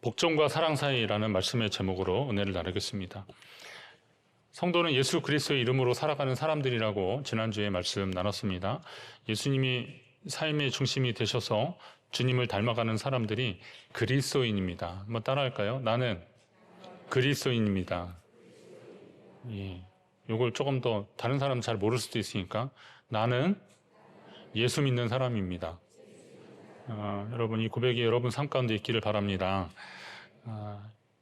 복종과 사랑 사이라는 말씀의 제목으로 은혜를 나누겠습니다. 성도는 예수 그리스도의 이름으로 살아가는 사람들이라고 지난주에 말씀 나눴습니다. 예수님이 삶의 중심이 되셔서 주님을 닮아가는 사람들이 그리스도인입니다. 한번 따라할까요? 나는 그리스도인입니다. 예. 이걸 조금 더 다른 사람 잘 모를 수도 있으니까 나는 예수 믿는 사람입니다. 여러분 이 고백이 여러분 삶 가운데 있기를 바랍니다.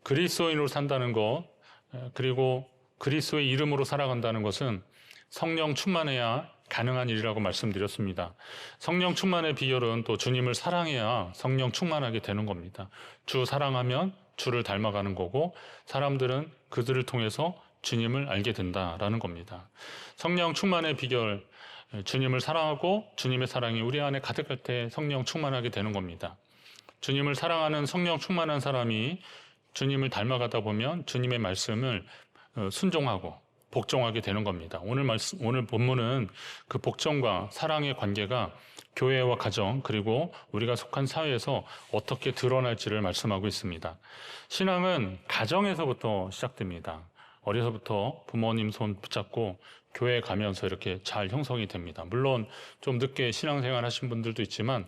그리스도인으로 산다는 것, 그리고 그리스도의 이름으로 살아간다는 것은 성령 충만해야 가능한 일이라고 말씀드렸습니다. 성령 충만의 비결은 또 주님을 사랑해야 성령 충만하게 되는 겁니다. 주 사랑하면 주를 닮아가는 거고 사람들은 그들을 통해서 주님을 알게 된다라는 겁니다. 성령 충만의 비결, 주님을 사랑하고 주님의 사랑이 우리 안에 가득할 때 성령 충만하게 되는 겁니다. 주님을 사랑하는 성령 충만한 사람이 주님을 닮아가다 보면 주님의 말씀을 순종하고 복종하게 되는 겁니다. 오늘 본문은 그 복종과 사랑의 관계가 교회와 가정 그리고 우리가 속한 사회에서 어떻게 드러날지를 말씀하고 있습니다. 신앙은 가정에서부터 시작됩니다. 어려서부터 부모님 손 붙잡고 교회 가면서 이렇게 잘 형성이 됩니다. 물론 좀 늦게 신앙생활 하신 분들도 있지만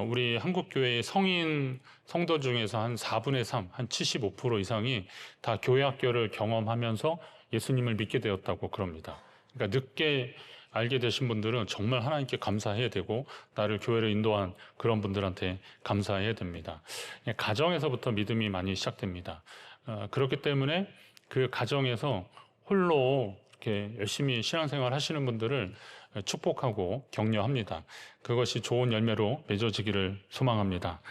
우리 한국교회의 성인 성도 중에서 한 4분의 3, 한 75% 이상이 다 교회 학교를 경험하면서 예수님을 믿게 되었다고 그럽니다. 그러니까 늦게 알게 되신 분들은 정말 하나님께 감사해야 되고 나를 교회로 인도한 그런 분들한테 감사해야 됩니다. 가정에서부터 믿음이 많이 시작됩니다. 그렇기 때문에 그 가정에서 홀로 이렇게 열심히 신앙생활 하시는 분들을 축복하고 격려합니다. 그것이 좋은 열매로 맺어지기를 소망합니다.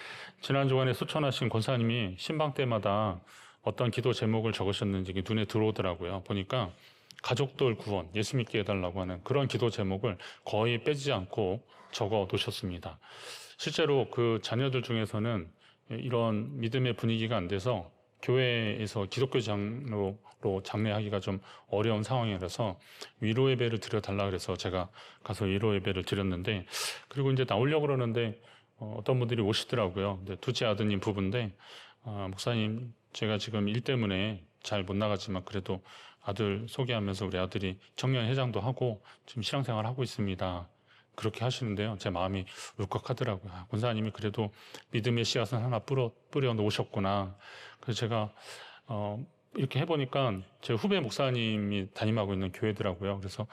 지난 주간에 소천하신 권사님이 신방 때마다 어떤 기도 제목을 적으셨는지 눈에 들어오더라고요. 보니까 가족들 구원, 예수 믿게 해달라고 하는 그런 기도 제목을 거의 빼지 않고 적어 놓으셨습니다. 실제로 그 자녀들 중에서는 이런 믿음의 분위기가 안 돼서 교회에서 기독교 장로로 장례하기가 좀 어려운 상황이라서 위로 예배를 드려달라 그래서 제가 가서 위로 예배를 드렸는데, 그리고 이제 나오려고 그러는데 어떤 분들이 오시더라고요. 둘째 아드님 부부인데 목사님 제가 지금 일 때문에 잘 못 나가지만 그래도 아들 소개하면서 우리 아들이 청년회장도 하고 지금 신앙생활 하고 있습니다. 그렇게 하시는데요. 제 마음이 울컥하더라고요. 권사님이 그래도 믿음의 씨앗은 하나 뿌려 놓으셨구나. 그래서 제가 이렇게 해보니까 제 후배 목사님이 담임하고 있는 교회더라고요. 그래서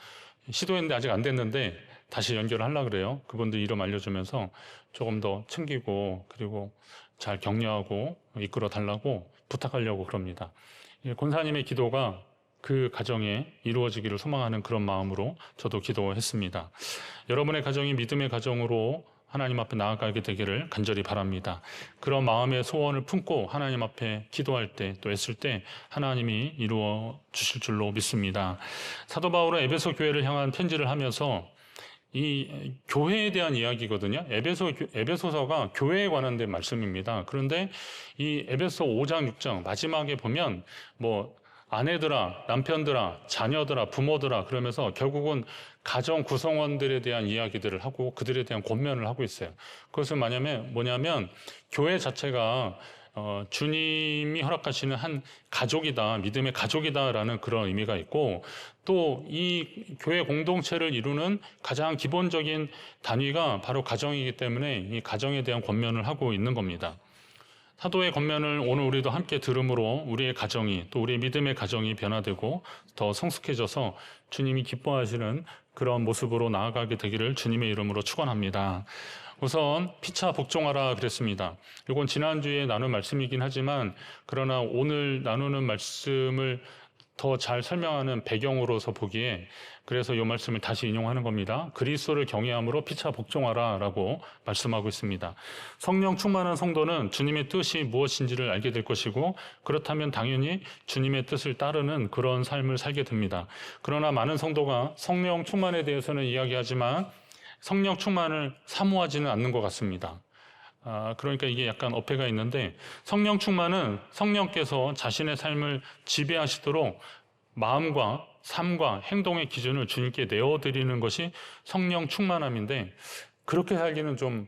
시도했는데 아직 안 됐는데 다시 연결을 하려고 그래요. 그분들 이름 알려주면서 조금 더 챙기고 그리고 잘 격려하고 이끌어 달라고 부탁하려고 그럽니다. 권사님의 기도가 그 가정에 이루어지기를 소망하는 그런 마음으로 저도 기도했습니다. 여러분의 가정이 믿음의 가정으로 하나님 앞에 나아가게 되기를 간절히 바랍니다. 그런 마음의 소원을 품고 하나님 앞에 기도할 때 또 애쓸 때 하나님이 이루어 주실 줄로 믿습니다. 사도 바울은 에베소 교회를 향한 편지를 하면서 이 교회에 대한 이야기거든요. 에베소서가 교회에 관한 말씀입니다. 그런데 이 에베소 5장, 6장 마지막에 보면 아내들아, 남편들아, 자녀들아, 부모들아 그러면서 결국은 가정 구성원들에 대한 이야기들을 하고 그들에 대한 권면을 하고 있어요. 그것은 뭐냐면 교회 자체가 주님이 허락하시는 한 가족이다, 믿음의 가족이다라는 그런 의미가 있고, 또 이 교회 공동체를 이루는 가장 기본적인 단위가 바로 가정이기 때문에 이 가정에 대한 권면을 하고 있는 겁니다. 사도의 권면을 오늘 우리도 함께 들음으로 우리의 가정이 또 우리의 믿음의 가정이 변화되고 더 성숙해져서 주님이 기뻐하시는 그런 모습으로 나아가게 되기를 주님의 이름으로 축원합니다. 우선 피차 복종하라 그랬습니다. 이건 지난주에 나눈 말씀이긴 하지만 그러나 오늘 나누는 말씀을 더 잘 설명하는 배경으로서 보기에 그래서 이 말씀을 다시 인용하는 겁니다. 그리스도를 경외함으로 피차 복종하라 라고 말씀하고 있습니다. 성령 충만한 성도는 주님의 뜻이 무엇인지를 알게 될 것이고 그렇다면 당연히 주님의 뜻을 따르는 그런 삶을 살게 됩니다. 그러나 많은 성도가 성령 충만에 대해서는 이야기하지만 성령 충만을 사모하지는 않는 것 같습니다. 그러니까 이게 약간 어폐가 있는데, 성령 충만은 성령께서 자신의 삶을 지배하시도록 마음과 삶과 행동의 기준을 주님께 내어드리는 것이 성령 충만함인데, 그렇게 살기는 좀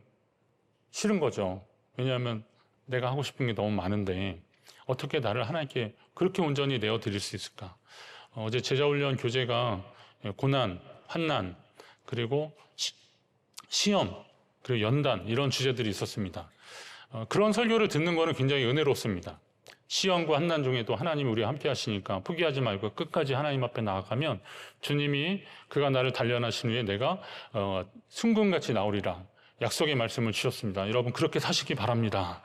싫은 거죠. 왜냐하면 내가 하고 싶은 게 너무 많은데 어떻게 나를 하나님께 그렇게 온전히 내어드릴 수 있을까? 어제 제자훈련 교재가 고난, 환난, 그리고 시험, 그리고 연단 이런 주제들이 있었습니다. 그런 설교를 듣는 거는 굉장히 은혜롭습니다. 시험과 환난 중에도 하나님이 우리와 함께 하시니까 포기하지 말고 끝까지 하나님 앞에 나아가면 주님이 그가 나를 단련하신 후에 내가 순금같이 나오리라 약속의 말씀을 주셨습니다. 여러분 그렇게 사시기 바랍니다.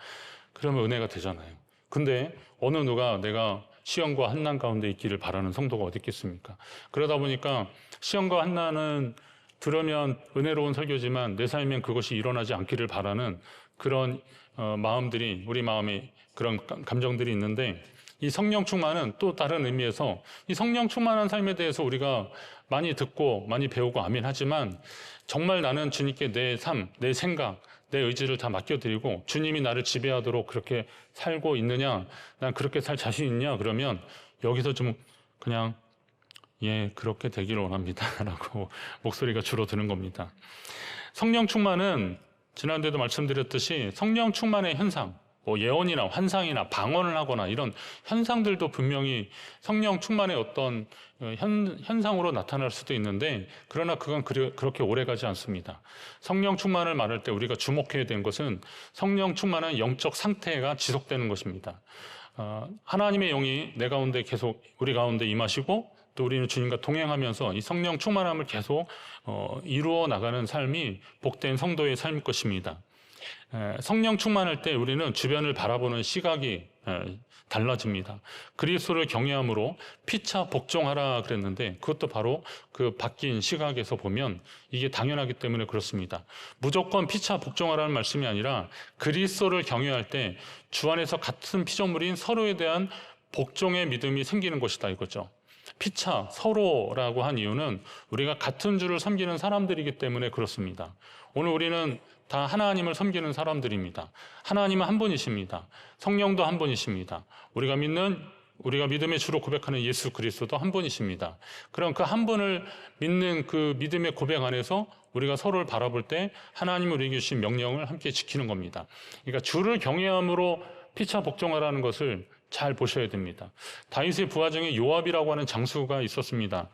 그러면 은혜가 되잖아요. 근데 어느 누가 내가 시험과 환난 가운데 있기를 바라는 성도가 어디 있겠습니까? 그러다 보니까 시험과 환난은 들으면 은혜로운 설교지만 내 삶엔 그것이 일어나지 않기를 바라는 그런 마음들이 우리 마음에 그런 감정들이 있는데 이 성령 충만은 또 다른 의미에서 이 성령 충만한 삶에 대해서 우리가 많이 듣고 많이 배우고 아멘 하지만 정말 나는 주님께 내 삶, 내 생각, 내 의지를 다 맡겨드리고 주님이 나를 지배하도록 그렇게 살고 있느냐, 난 그렇게 살 자신 있냐 그러면 여기서 좀 그냥 예 그렇게 되기를 원합니다 라고 목소리가 줄어드는 겁니다. 성령 충만은 지난주에도 말씀드렸듯이 성령 충만의 현상, 뭐 예언이나 환상이나 방언을 하거나 이런 현상들도 분명히 성령 충만의 어떤 현상으로 나타날 수도 있는데 그러나 그건 그렇게 오래가지 않습니다. 성령 충만을 말할 때 우리가 주목해야 되는 것은 성령 충만한 영적 상태가 지속되는 것입니다. 하나님의 영이 내 가운데 계속 우리 가운데 임하시고 또 우리는 주님과 동행하면서 이 성령 충만함을 계속 이루어 나가는 삶이 복된 성도의 삶일 것입니다. 성령 충만할 때 우리는 주변을 바라보는 시각이 달라집니다. 그리스도를 경외함으로 피차 복종하라 그랬는데 그것도 바로 그 바뀐 시각에서 보면 이게 당연하기 때문에 그렇습니다. 무조건 피차 복종하라는 말씀이 아니라 그리스도를 경외할 때 주 안에서 같은 피조물인 서로에 대한 복종의 믿음이 생기는 것이다 이거죠. 피차, 서로라고 한 이유는 우리가 같은 주를 섬기는 사람들이기 때문에 그렇습니다. 오늘 우리는 다 하나님을 섬기는 사람들입니다. 하나님은 한 분이십니다. 성령도 한 분이십니다. 우리가 믿음의 주로 고백하는 예수 그리스도도 한 분이십니다. 그럼 그 한 분을 믿는 그 믿음의 고백 안에서 우리가 서로를 바라볼 때 하나님이 우리에게 주신 명령을 함께 지키는 겁니다. 그러니까 주를 경외함으로 피차 복종하라는 것을 잘 보셔야 됩니다. 다윗의 부하 중에 요압이라고 하는 장수가 있었습니다.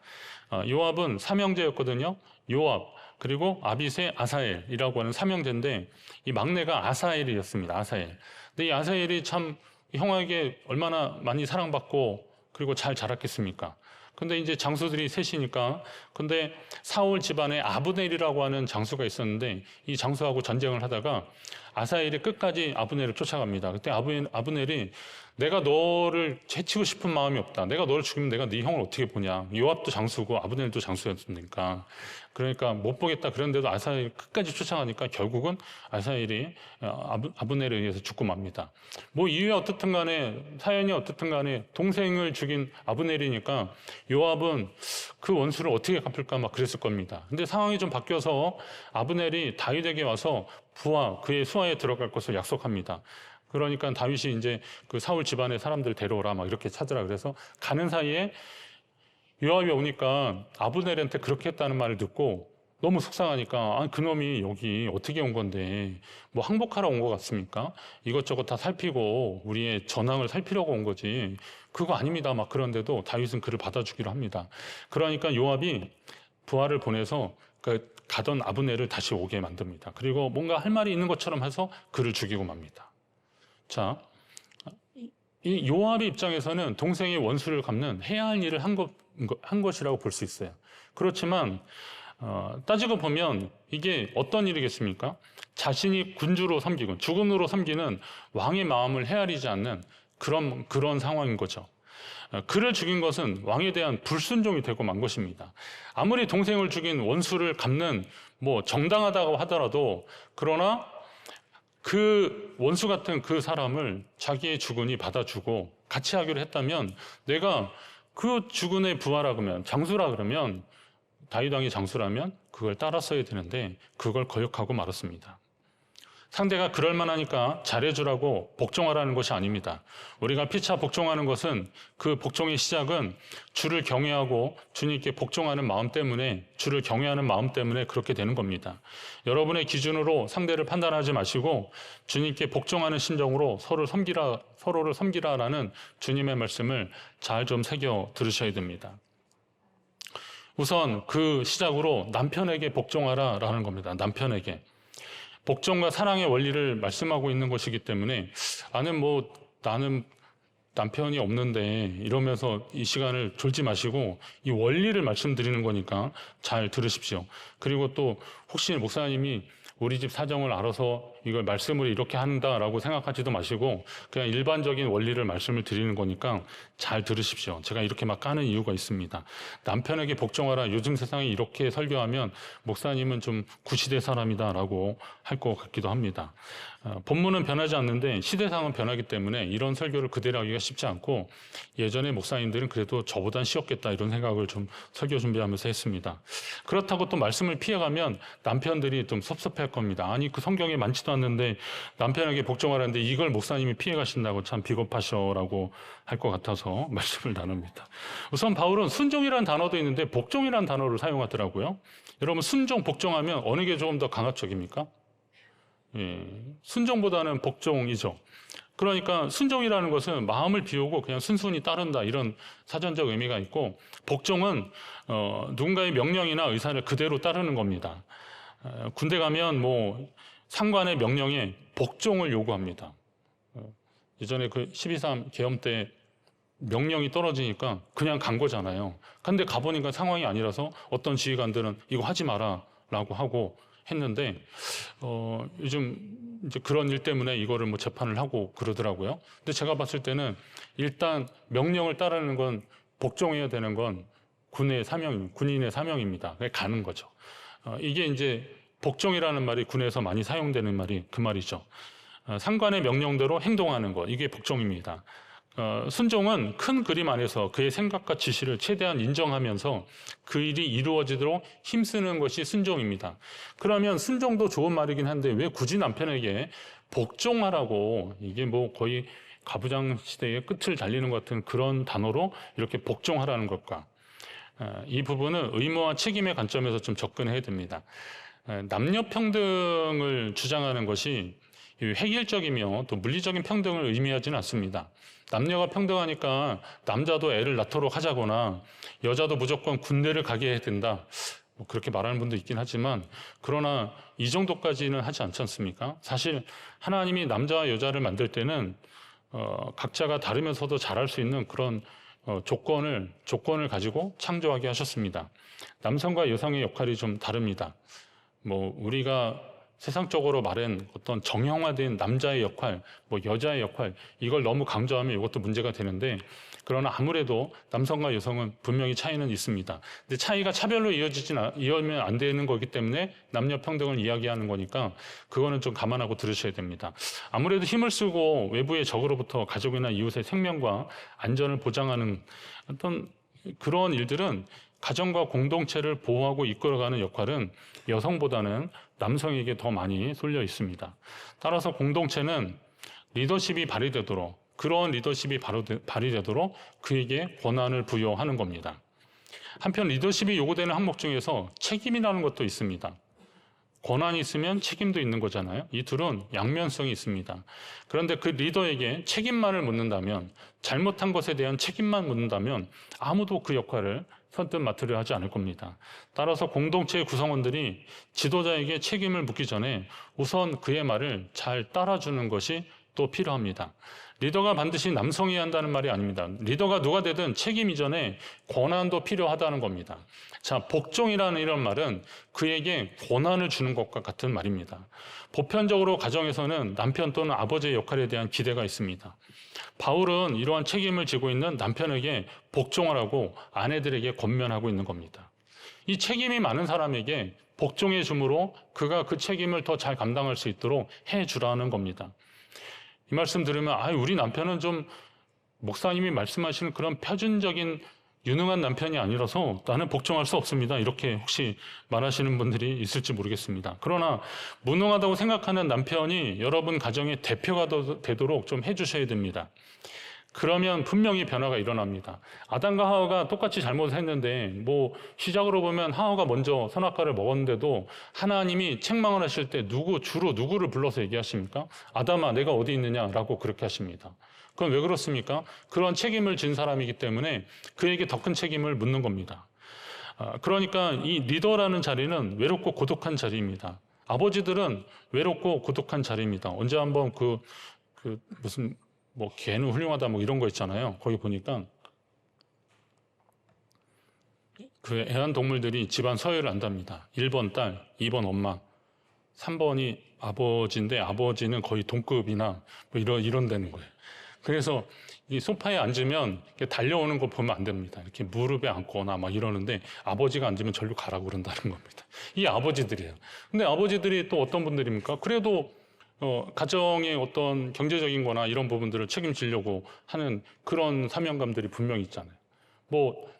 요압은 삼형제였거든요. 요압 그리고 아비새 아사엘이라고 하는 삼형제인데 이 막내가 아사엘이었습니다. 아사엘. 근데 이 아사엘이 참 형에게 얼마나 많이 사랑받고 그리고 잘 자랐겠습니까? 근데 이제 장수들이 셋이니까 근데 사울 집안에 아브넬이라고 하는 장수가 있었는데 이 장수하고 전쟁을 하다가 아사엘이 끝까지 아브넬을 쫓아갑니다. 그때 아브넬이 내가 너를 해치고 싶은 마음이 없다. 내가 너를 죽이면 내가 네 형을 어떻게 보냐. 요압도 장수고 아브넬도 장수였으니까. 그러니까 못 보겠다. 그런데도 아사엘이 끝까지 쫓아가니까 결국은 아사엘이 아브넬에 의해서 죽고 맙니다. 뭐 이유가 어떻든 간에 사연이 어떻든 간에 동생을 죽인 아브넬이니까 요압은 그 원수를 어떻게 갚을까 막 그랬을 겁니다. 근데 상황이 좀 바뀌어서 아브넬이 다윗에게 와서 그의 수하에 들어갈 것을 약속합니다. 그러니까 다윗이 이제 그 사울 집안의 사람들 데려오라 막 이렇게 찾으라 그래서 가는 사이에 요압이 오니까 아브넬한테 그렇게 했다는 말을 듣고 너무 속상하니까 그놈이 여기 어떻게 온 건데 뭐 항복하러 온 것 같습니까? 이것저것 다 살피고 우리의 전황을 살피려고 온 거지 그거 아닙니다 막 그런데도 다윗은 그를 받아주기로 합니다. 그러니까 요압이 부하를 보내서 가던 아브넬을 다시 오게 만듭니다. 그리고 뭔가 할 말이 있는 것처럼 해서 그를 죽이고 맙니다. 자, 이 요압의 입장에서는 동생의 원수를 갚는 해야 할 일을 한 것이라고 볼 수 있어요. 그렇지만 따지고 보면 이게 어떤 일이겠습니까? 자신이 군주로 섬기고 주군으로 섬기는 왕의 마음을 헤아리지 않는 그런 상황인 거죠. 그를 죽인 것은 왕에 대한 불순종이 되고 만 것입니다. 아무리 동생을 죽인 원수를 갚는 뭐 정당하다고 하더라도 그러나 그 원수 같은 그 사람을 자기의 주군이 받아주고 같이 하기로 했다면 내가 그 주군의 부하라 그러면 장수라 그러면 다윗 왕이 장수라면 그걸 따랐어야 되는데 그걸 거역하고 말았습니다. 상대가 그럴 만하니까 잘해주라고 복종하라는 것이 아닙니다. 우리가 피차 복종하는 것은 그 복종의 시작은 주를 경외하고 주님께 복종하는 마음 때문에, 주를 경외하는 마음 때문에 그렇게 되는 겁니다. 여러분의 기준으로 상대를 판단하지 마시고 주님께 복종하는 심정으로 서로를 섬기라라는 주님의 말씀을 잘 좀 새겨 들으셔야 됩니다. 우선 그 시작으로 남편에게 복종하라라는 겁니다. 남편에게. 복종과 사랑의 원리를 말씀하고 있는 것이기 때문에 나는 남편이 없는데 이러면서 이 시간을 졸지 마시고 이 원리를 말씀드리는 거니까 잘 들으십시오. 그리고 또 혹시 목사님이 우리 집 사정을 알아서 이걸 말씀을 이렇게 한다라고 생각하지도 마시고 그냥 일반적인 원리를 말씀을 드리는 거니까 잘 들으십시오. 제가 이렇게 막 까는 이유가 있습니다. 남편에게 복종하라. 요즘 세상에 이렇게 설교하면 목사님은 좀 구시대 사람이다라고 할 것 같기도 합니다. 본문은 변하지 않는데 시대상은 변하기 때문에 이런 설교를 그대로 하기가 쉽지 않고 예전에 목사님들은 그래도 저보단 쉬웠겠다 이런 생각을 좀 설교 준비하면서 했습니다. 그렇다고 또 말씀을 피해가면 남편들이 좀 섭섭해할 겁니다. 아니 그 성경에 많지도 않는데 남편에게 복종하라는데 이걸 목사님이 피해가신다고 참 비겁하셔라고 할 것 같아서 말씀을 나눕니다. 우선 바울은 순종이라는 단어도 있는데 복종이라는 단어를 사용하더라고요. 여러분 순종, 복종하면 어느 게 조금 더 강압적입니까? 순종보다는 복종이죠. 그러니까 순종이라는 것은 마음을 비우고 그냥 순순히 따른다 이런 사전적 의미가 있고 복종은 누군가의 명령이나 의사를 그대로 따르는 겁니다. 군대 가면 상관의 명령에 복종을 요구합니다. 예전에 그 12.3 계엄 때 명령이 떨어지니까 그냥 간 거잖아요. 근데 가보니까 상황이 아니라서 어떤 지휘관들은 이거 하지 마라 라고 하고 했는데 요즘 이제 그런 일 때문에 이거를 재판을 하고 그러더라고요. 근데 제가 봤을 때는 일단 명령을 따르는 건 복종해야 되는 건 군인의 사명입니다. 가는 거죠. 이게 이제 복종이라는 말이 군에서 많이 사용되는 말이 그 말이죠. 상관의 명령대로 행동하는 것, 이게 복종입니다. 순종은 큰 그림 안에서 그의 생각과 지시를 최대한 인정하면서 그 일이 이루어지도록 힘쓰는 것이 순종입니다. 그러면 순종도 좋은 말이긴 한데 왜 굳이 남편에게 복종하라고, 이게 거의 가부장 시대의 끝을 달리는 것 같은 그런 단어로 이렇게 복종하라는 것과 이 부분은 의무와 책임의 관점에서 좀 접근해야 됩니다. 남녀 평등을 주장하는 것이 획일적이며 또 물리적인 평등을 의미하지는 않습니다. 남녀가 평등하니까 남자도 애를 낳도록 하자거나 여자도 무조건 군대를 가게 해야 된다. 그렇게 말하는 분도 있긴 하지만 그러나 이 정도까지는 하지 않지 않습니까? 사실 하나님이 남자와 여자를 만들 때는 각자가 다르면서도 잘할 수 있는 그런 조건을 가지고 창조하게 하셨습니다. 남성과 여성의 역할이 좀 다릅니다. 우리가 세상적으로 말한 어떤 정형화된 남자의 역할, 여자의 역할, 이걸 너무 강조하면 이것도 문제가 되는데, 그러나 아무래도 남성과 여성은 분명히 차이는 있습니다. 근데 차이가 차별로 이어지면 안 되는 거기 때문에 남녀 평등을 이야기하는 거니까 그거는 좀 감안하고 들으셔야 됩니다. 아무래도 힘을 쓰고 외부의 적으로부터 가족이나 이웃의 생명과 안전을 보장하는 어떤 그런 일들은 가정과 공동체를 보호하고 이끌어가는 역할은 여성보다는 남성에게 더 많이 쏠려 있습니다. 따라서 공동체는 리더십이 발휘되도록, 그런 리더십이 발휘되도록 그에게 권한을 부여하는 겁니다. 한편 리더십이 요구되는 항목 중에서 책임이라는 것도 있습니다. 권한이 있으면 책임도 있는 거잖아요. 이 둘은 양면성이 있습니다. 그런데 그 리더에게 책임만을 묻는다면, 잘못한 것에 대한 책임만 묻는다면 아무도 그 역할을 선뜻 맡으려 하지 않을 겁니다. 따라서 공동체의 구성원들이 지도자에게 책임을 묻기 전에 우선 그의 말을 잘 따라주는 것이 또 필요합니다. 리더가 반드시 남성이어야 한다는 말이 아닙니다. 리더가 누가 되든 책임 이전에 권한도 필요하다는 겁니다. 자, 복종이라는 이런 말은 그에게 권한을 주는 것과 같은 말입니다. 보편적으로 가정에서는 남편 또는 아버지의 역할에 대한 기대가 있습니다. 바울은 이러한 책임을 지고 있는 남편에게 복종하라고 아내들에게 권면하고 있는 겁니다. 이 책임이 많은 사람에게 복종해 줌으로 그가 그 책임을 더 잘 감당할 수 있도록 해주라는 겁니다. 이 말씀 들으면 우리 남편은 좀 목사님이 말씀하시는 그런 표준적인 유능한 남편이 아니라서 나는 복종할 수 없습니다. 이렇게 혹시 말하시는 분들이 있을지 모르겠습니다. 그러나 무능하다고 생각하는 남편이 여러분 가정의 대표가 되도록 좀 해주셔야 됩니다. 그러면 분명히 변화가 일어납니다. 아담과 하와가 똑같이 잘못을 했는데 시작으로 보면 하와가 먼저 선악과를 먹었는데도 하나님이 책망을 하실 때 주로 누구를 불러서 얘기하십니까? 아담아, 내가 어디 있느냐라고 그렇게 하십니다. 그건 왜 그렇습니까? 그런 책임을 진 사람이기 때문에 그에게 더 큰 책임을 묻는 겁니다. 그러니까 이 리더라는 자리는 외롭고 고독한 자리입니다. 아버지들은 외롭고 고독한 자리입니다. 언제 한번 무슨 개는 훌륭하다 이런 거 있잖아요. 거기 보니까 그 애완동물들이 집안 서열을 안답니다. 1번 딸, 2번 엄마, 3번이 아버지인데 아버지는 거의 동급이나 이런 되는 거예요. 그래서 이 소파에 앉으면 달려오는 거 보면 안 됩니다. 이렇게 무릎에 앉거나 이러는데 아버지가 앉으면 절로 가라고 그런다는 겁니다. 이 아버지들이에요. 근데 아버지들이 또 어떤 분들입니까? 그래도 가정의 어떤 경제적인 거나 이런 부분들을 책임지려고 하는 그런 사명감들이 분명히 있잖아요.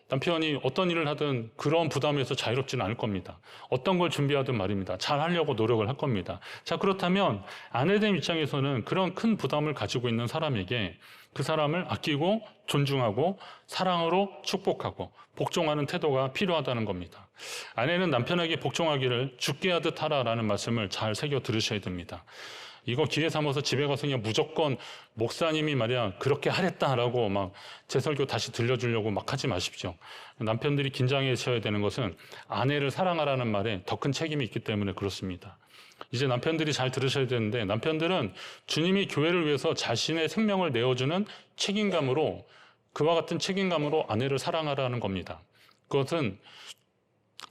남편이 어떤 일을 하든 그런 부담에서 자유롭지는 않을 겁니다. 어떤 걸 준비하든 말입니다. 잘 하려고 노력을 할 겁니다. 자, 그렇다면 아내된 입장에서는 그런 큰 부담을 가지고 있는 사람에게 그 사람을 아끼고 존중하고 사랑으로 축복하고 복종하는 태도가 필요하다는 겁니다. 아내는 남편에게 복종하기를 죽게 하듯 하라라는 말씀을 잘 새겨 들으셔야 됩니다. 이거 기회 삼아서 집에 가서 그냥 무조건 목사님이 말이야 그렇게 하랬다라고 제 설교 다시 들려주려고 하지 마십시오. 남편들이 긴장해셔야 되는 것은 아내를 사랑하라는 말에 더 큰 책임이 있기 때문에 그렇습니다. 이제 남편들이 잘 들으셔야 되는데, 남편들은 주님이 교회를 위해서 자신의 생명을 내어주는 책임감으로, 그와 같은 책임감으로 아내를 사랑하라는 겁니다. 그것은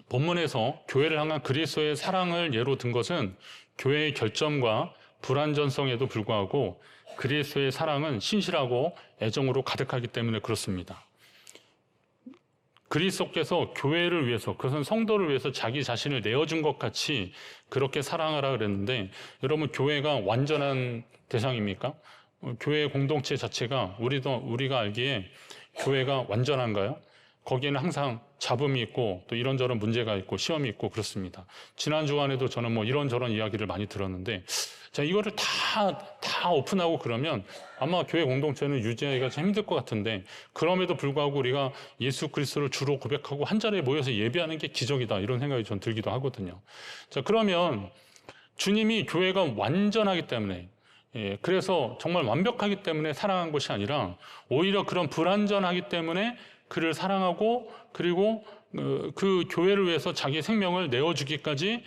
본문에서 교회를 향한 그리스도의 사랑을 예로 든 것은 교회의 결점과 불완전성에도 불구하고 그리스도의 사랑은 신실하고 애정으로 가득하기 때문에 그렇습니다. 그리스도께서 교회를 위해서, 그것은 성도를 위해서 자기 자신을 내어준 것 같이 그렇게 사랑하라 그랬는데, 여러분 교회가 완전한 대상입니까? 교회 공동체 자체가 우리가 알기에 교회가 완전한가요? 거기에는 항상 잡음이 있고 또 이런저런 문제가 있고 시험이 있고 그렇습니다. 지난 주간에도 저는 이런저런 이야기를 많이 들었는데, 자, 이거를 다 오픈하고 그러면 아마 교회 공동체는 유지하기가 참 힘들 것 같은데, 그럼에도 불구하고 우리가 예수 그리스도를 주로 고백하고 한 자리에 모여서 예배하는 게 기적이다, 이런 생각이 전 들기도 하거든요. 자, 그러면 주님이 교회가 완전하기 때문에, 그래서 정말 완벽하기 때문에 사랑한 것이 아니라 오히려 그런 불완전하기 때문에 그를 사랑하고, 그리고 그 교회를 위해서 자기 생명을 내어주기까지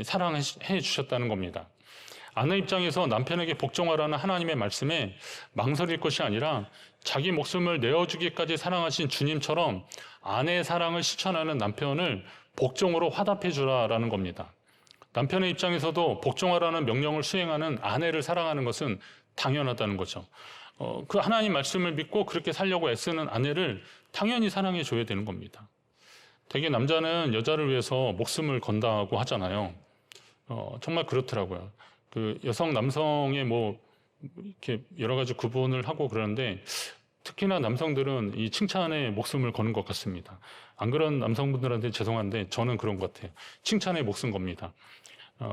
사랑해 주셨다는 겁니다. 아내 입장에서 남편에게 복종하라는 하나님의 말씀에 망설일 것이 아니라 자기 목숨을 내어주기까지 사랑하신 주님처럼 아내의 사랑을 실천하는 남편을 복종으로 화답해 주라라는 겁니다. 남편의 입장에서도 복종하라는 명령을 수행하는 아내를 사랑하는 것은 당연하다는 거죠. 그 하나님 말씀을 믿고 그렇게 살려고 애쓰는 아내를 당연히 사랑해 줘야 되는 겁니다. 되게 남자는 여자를 위해서 목숨을 건다고 하잖아요. 정말 그렇더라고요. 그 여성, 남성의 이렇게 여러 가지 구분을 하고 그러는데, 특히나 남성들은 이 칭찬에 목숨을 거는 것 같습니다. 안 그런 남성분들한테 죄송한데 저는 그런 것 같아요. 칭찬에 목숨 겁니다.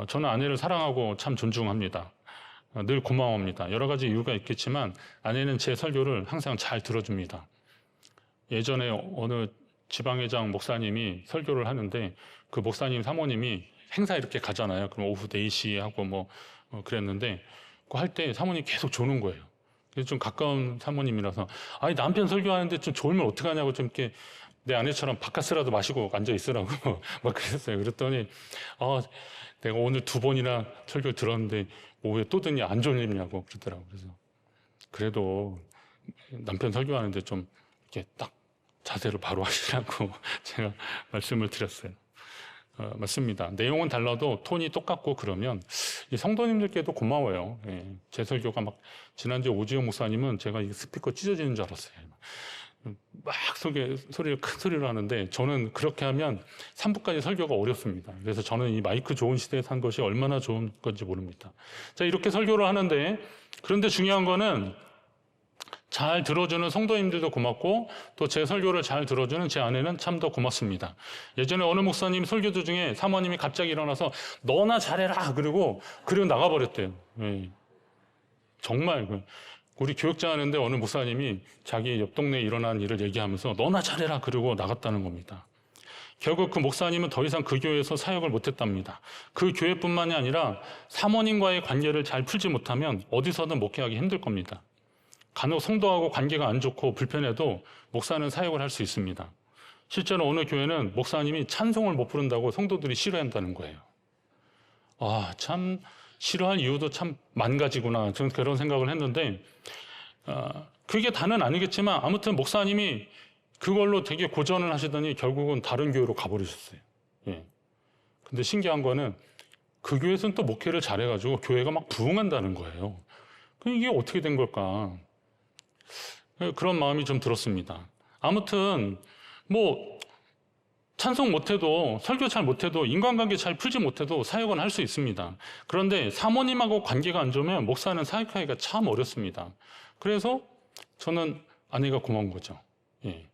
저는 아내를 사랑하고 참 존중합니다. 늘 고마워합니다. 여러 가지 이유가 있겠지만 아내는 제 설교를 항상 잘 들어줍니다. 예전에 어느 지방회장 목사님이 설교를 하는데, 그 목사님 사모님이 행사 이렇게 가잖아요. 그럼 오후 4시에 하고 그랬는데, 그거 할 때 사모님이 계속 조는 거예요. 그래서 좀 가까운 사모님이라서, 아니 남편 설교하는데 좀 졸면 어떡하냐고, 좀 이렇게 내 아내처럼 바카스라도 마시고 앉아 있으라고 그랬어요. 그랬더니 내가 오늘 2번이나 설교를 들었는데 왜 또 듣냐, 안 졸립냐고 그러더라고요. 그래서 그래도 남편 설교하는데 좀 이렇게 딱 자세를 바로 하시라고 제가 말씀을 드렸어요. 맞습니다. 내용은 달라도 톤이 똑같고 그러면 이 성도님들께도 고마워요. 제 설교가 지난주에 오지영 목사님은 제가 이 스피커 찢어지는 줄 알았어요. 소리를 큰 소리로 하는데, 저는 그렇게 하면 3부까지 설교가 어렵습니다. 그래서 저는 이 마이크 좋은 시대에 산 것이 얼마나 좋은 건지 모릅니다. 자, 이렇게 설교를 하는데, 그런데 중요한 거는 잘 들어주는 성도님들도 고맙고 또 제 설교를 잘 들어주는 제 아내는 참 더 고맙습니다. 예전에 어느 목사님 설교 중에 사모님이 갑자기 일어나서 너나 잘해라 그리고 나가버렸대요. 예. 정말 우리 교육자 하는데 어느 목사님이 자기 옆 동네에 일어난 일을 얘기하면서 너나 잘해라 그러고 나갔다는 겁니다. 결국 그 목사님은 더 이상 그 교회에서 사역을 못했답니다. 그 교회뿐만이 아니라 사모님과의 관계를 잘 풀지 못하면 어디서든 목회하기 힘들 겁니다. 간혹 성도하고 관계가 안 좋고 불편해도 목사는 사역을 할 수 있습니다. 실제로 어느 교회는 목사님이 찬송을 못 부른다고 성도들이 싫어한다는 거예요. 참 싫어할 이유도 참 만 가지구나. 저는 그런 생각을 했는데 그게 다는 아니겠지만 아무튼 목사님이 그걸로 되게 고전을 하시더니 결국은 다른 교회로 가버리셨어요. 예. 근데 신기한 거는 그 교회에서는 또 목회를 잘해가지고 교회가 막 부흥한다는 거예요. 이게 어떻게 된 걸까? 그런 마음이 좀 들었습니다. 아무튼 찬송 못해도 설교 잘 못해도 인간관계 잘 풀지 못해도 사역은 할 수 있습니다. 그런데 사모님하고 관계가 안 좋으면 목사는 사역하기가 참 어렵습니다. 그래서 저는 아내가 고마운 거죠. 예.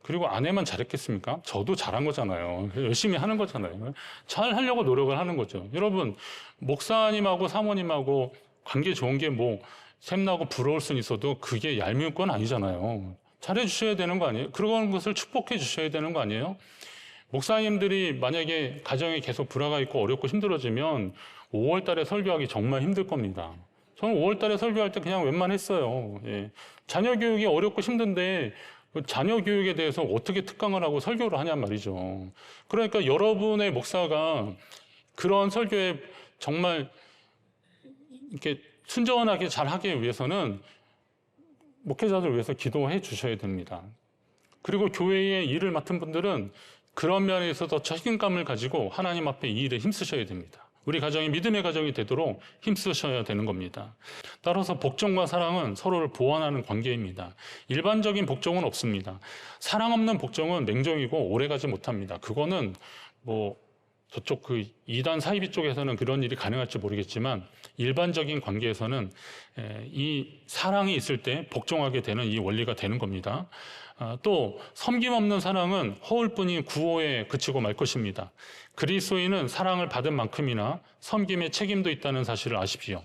그리고 아내만 잘했겠습니까? 저도 잘한 거잖아요. 열심히 하는 거잖아요. 잘 하려고 노력을 하는 거죠. 여러분, 목사님하고 사모님하고 관계 좋은 게 샘나고 부러울 수는 있어도 그게 얄미운 건 아니잖아요. 잘해 주셔야 되는 거 아니에요? 그런 것을 축복해 주셔야 되는 거 아니에요? 목사님들이 만약에 가정에 계속 불화가 있고 어렵고 힘들어지면 5월 달에 설교하기 정말 힘들 겁니다. 저는 5월 달에 설교할 때 그냥 웬만했어요. 예. 자녀 교육이 어렵고 힘든데 자녀 교육에 대해서 어떻게 특강을 하고 설교를 하냔 말이죠. 그러니까 여러분의 목사가 그런 설교에 정말 이렇게 순전하게 잘 하기 위해서는 목회자들 위해서 기도해 주셔야 됩니다. 그리고 교회의 일을 맡은 분들은 그런 면에 있어서 책임감을 가지고 하나님 앞에 이 일에 힘쓰셔야 됩니다. 우리 가정이 믿음의 가정이 되도록 힘쓰셔야 되는 겁니다. 따라서 복종과 사랑은 서로를 보완하는 관계입니다. 일반적인 복종은 없습니다. 사랑 없는 복종은 냉정이고 오래가지 못합니다. 그거는 저쪽 이단 사이비 쪽에서는 그런 일이 가능할지 모르겠지만 일반적인 관계에서는 이 사랑이 있을 때 복종하게 되는 이 원리가 되는 겁니다. 또 섬김 없는 사랑은 허울뿐인 구호에 그치고 말 것입니다. 그리스도인은 사랑을 받은 만큼이나 섬김의 책임도 있다는 사실을 아십시오.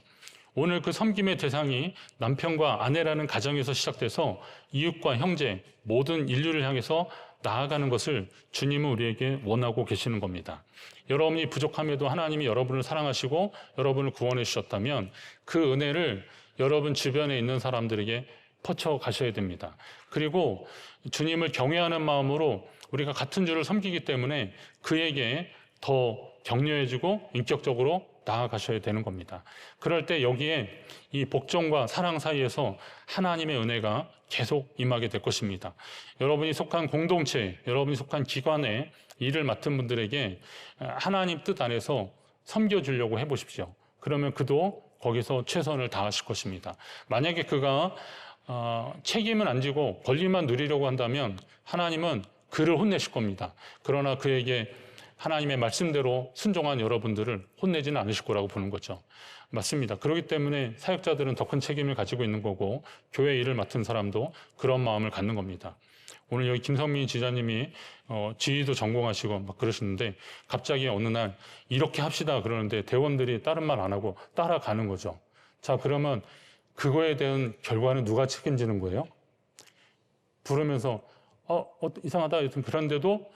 오늘 그 섬김의 대상이 남편과 아내라는 가정에서 시작돼서 이웃과 형제, 모든 인류를 향해서 나아가는 것을 주님은 우리에게 원하고 계시는 겁니다. 여러분이 부족함에도 하나님이 여러분을 사랑하시고 여러분을 구원해 주셨다면 그 은혜를 여러분 주변에 있는 사람들에게 퍼쳐 가셔야 됩니다. 그리고 주님을 경외하는 마음으로 우리가 같은 주를 섬기기 때문에 그에게 더 격려해주고 인격적으로 나아가셔야 되는 겁니다. 그럴 때 여기에 이 복종과 사랑 사이에서 하나님의 은혜가 계속 임하게 될 것입니다. 여러분이 속한 공동체, 여러분이 속한 기관에 일을 맡은 분들에게 하나님 뜻 안에서 섬겨주려고 해보십시오. 그러면 그도 거기서 최선을 다하실 것입니다. 만약에 그가 책임은 안 지고 권리만 누리려고 한다면 하나님은 그를 혼내실 겁니다. 그러나 그에게 하나님의 말씀대로 순종한 여러분들을 혼내지는 않으실 거라고 보는 거죠. 맞습니다. 그렇기 때문에 사역자들은 더 큰 책임을 가지고 있는 거고 교회 일을 맡은 사람도 그런 마음을 갖는 겁니다. 오늘 여기 김성민 지자님이 지휘도 전공하시고 막 그러시는데 갑자기 어느 날 이렇게 합시다 그러는데 대원들이 다른 말 안 하고 따라가는 거죠. 자, 그러면 그거에 대한 결과는 누가 책임지는 거예요? 부르면서 이상하다 여튼 그런데도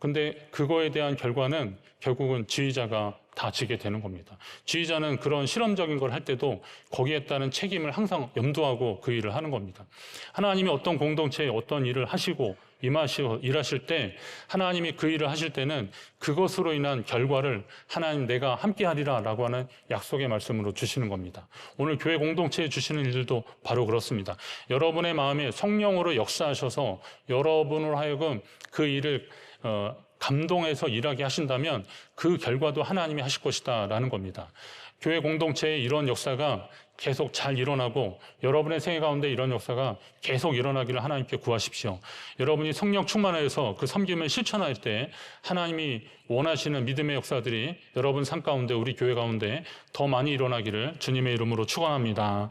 근데 그거에 대한 결과는 결국은 지휘자가 다 지게 되는 겁니다. 지휘자는 그런 실험적인 걸 할 때도 거기에 따른 책임을 항상 염두하고 그 일을 하는 겁니다. 하나님이 어떤 공동체에 어떤 일을 하시고 임하시고 일하실 때 하나님이 그 일을 하실 때는 그것으로 인한 결과를 하나님 내가 함께 하리라 라고 하는 약속의 말씀으로 주시는 겁니다. 오늘 교회 공동체에 주시는 일들도 바로 그렇습니다. 여러분의 마음에 성령으로 역사하셔서 여러분으로 하여금 그 일을 감동해서 일하게 하신다면 그 결과도 하나님이 하실 것이다 라는 겁니다. 교회 공동체에 이런 역사가 계속 잘 일어나고 여러분의 생애 가운데 이런 역사가 계속 일어나기를 하나님께 구하십시오. 여러분이 성령 충만해서 그 섬김을 실천할 때 하나님이 원하시는 믿음의 역사들이 여러분 삶 가운데 우리 교회 가운데 더 많이 일어나기를 주님의 이름으로 축원합니다.